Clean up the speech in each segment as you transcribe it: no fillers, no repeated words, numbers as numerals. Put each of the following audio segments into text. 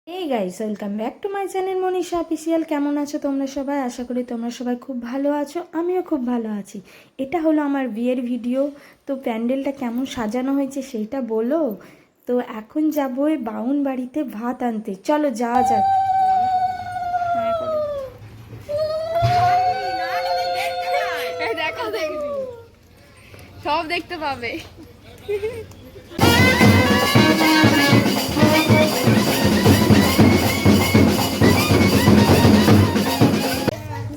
এই guys, welcome back to my channel Manisha official. কেমন আছো তোমরা সবাই? আশা করি তোমরা সবাই খুব ভালো আছো, আমিও খুব ভালো আছি। এটা হলো আমার বিয়ের ভিডিও। তো প্যান্ডেলটা কেমন সাজানো হয়েছে সেইটা বলো। তো এখন যাবো ওই বাউন বাড়িতে ভাত আনতে, চলো যাওয়া যাক। সব দেখতে পাবে।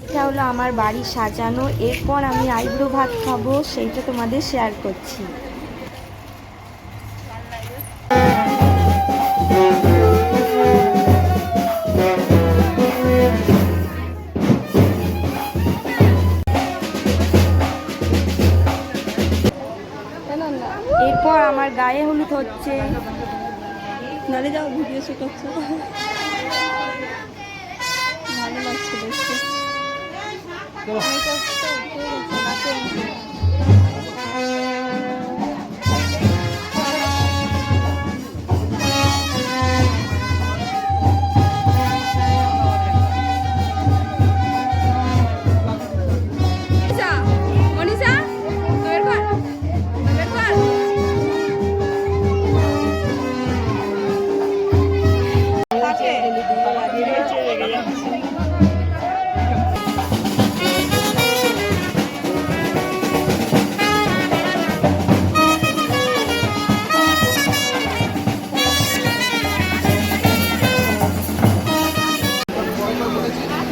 এটা হলো আমার বাড়ি সাজানো। এরপর আমি আইব্রো ভাত খাবো, সেইটা তোমাদের শেয়ার করছি। এরপর আমার গায়ে হলুদ হচ্ছে। নালে যাও, ভিডিও শুট হচ্ছে। ভালো লাগছে দেখতে।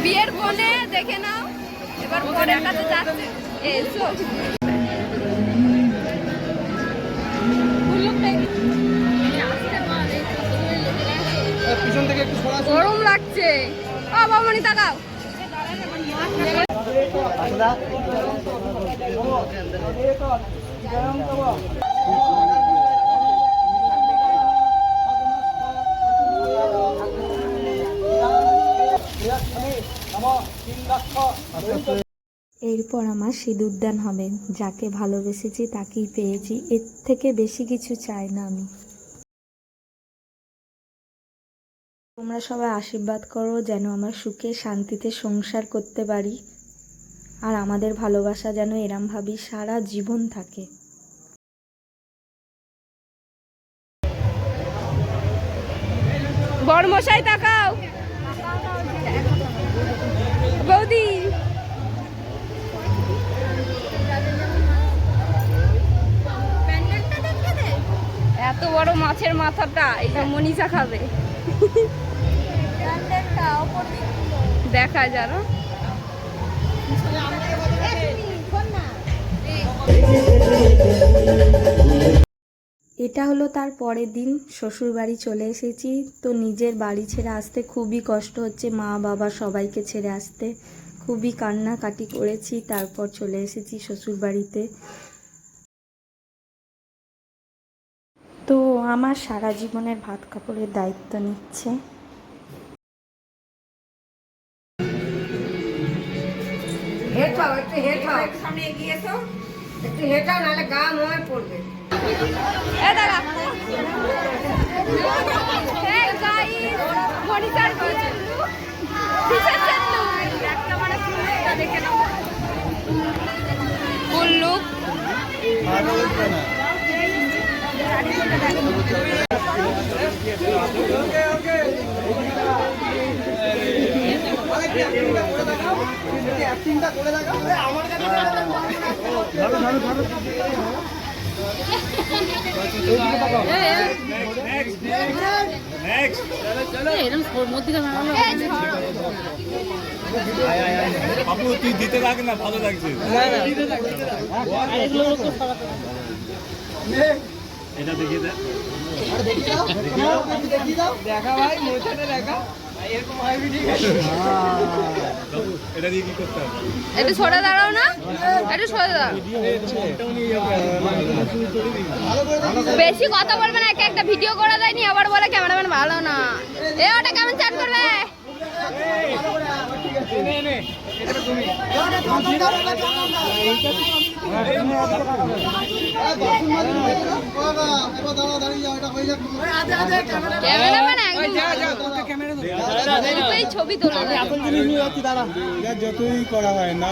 বিয়ের কোণে দেখে নাও, এবার বরের কাছে যাচ্ছে। এসো, গরম লাগছে। ও বাবুনি তাকাও। এরপর আমার সিঁদুরদান হবে। যাকে ভালোবেসেছি তাকেই পেয়েছি, এর থেকে বেশি কিছু চাই না আমি। তোমরা সবাই আশীর্বাদ করো যেন আমার সুখে শান্তিতে সংসার করতে পারি, আর আমাদের ভালোবাসা যেন এরমভাবেই সারা জীবন থাকে। বড়মশাই তাকাও। বৌদি, এত বড় মাছের মাথাটা এটা মনীষা খাবে। দেখা যারা এটা হলো তার পরের দিন। শ্বশুর বাড়ি চলে এসেছি। তো নিজের বাড়ি ছেড়ে আসতে খুবই কষ্ট হচ্ছে, মা বাবা সবাইকে ছেড়ে আসতে খুবই কান্নাকাটি করেছি। তারপর চলে এসেছি শ্বশুর বাড়িতে। তো আমার সারা জীবনের ভাত কাপড়ের দায়িত্ব নিচ্ছে। সামনে এগিয়ে এসো, একটু হেঁটাও, নাহলে গা ময় পড়বে। বাবু তুই দিতে থাক না, ভালো লাগছে। এটা দেখিয়ে দে, দেখা ভাই, মোছাতে দেখা। এটা দিয়ে কি করতে হবে? একটু সরে দাঁড়াও না, একটু সরে দাঁড়াও। বেশি কথা বলবে না, একটা ভিডিও করা যায়নি আবার বলে ক্যামেরাম্যান ভালো না। এ ওটা কেমন চাট করবে? ক্যামেরাম্যান একদম ছবি তোলা যতই করা হয় না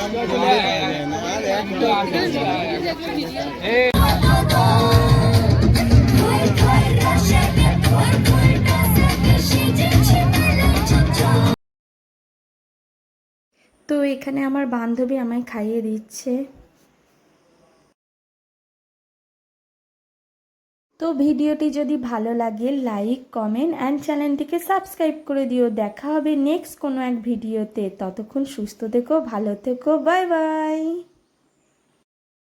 আর একদম তো এখানে আমার বান্ধবী আমায় খাইয়ে দিচ্ছে। তো ভিডিওটি যদি ভালো লাগে লাইক কমেন্ট অ্যান্ড চ্যানেলটিকে সাবস্ক্রাইব করে দিও। দেখা হবে নেক্সট কোনো এক ভিডিওতে। ততক্ষণ সুস্থ থেকো, ভালো থেকো, বাই বাই।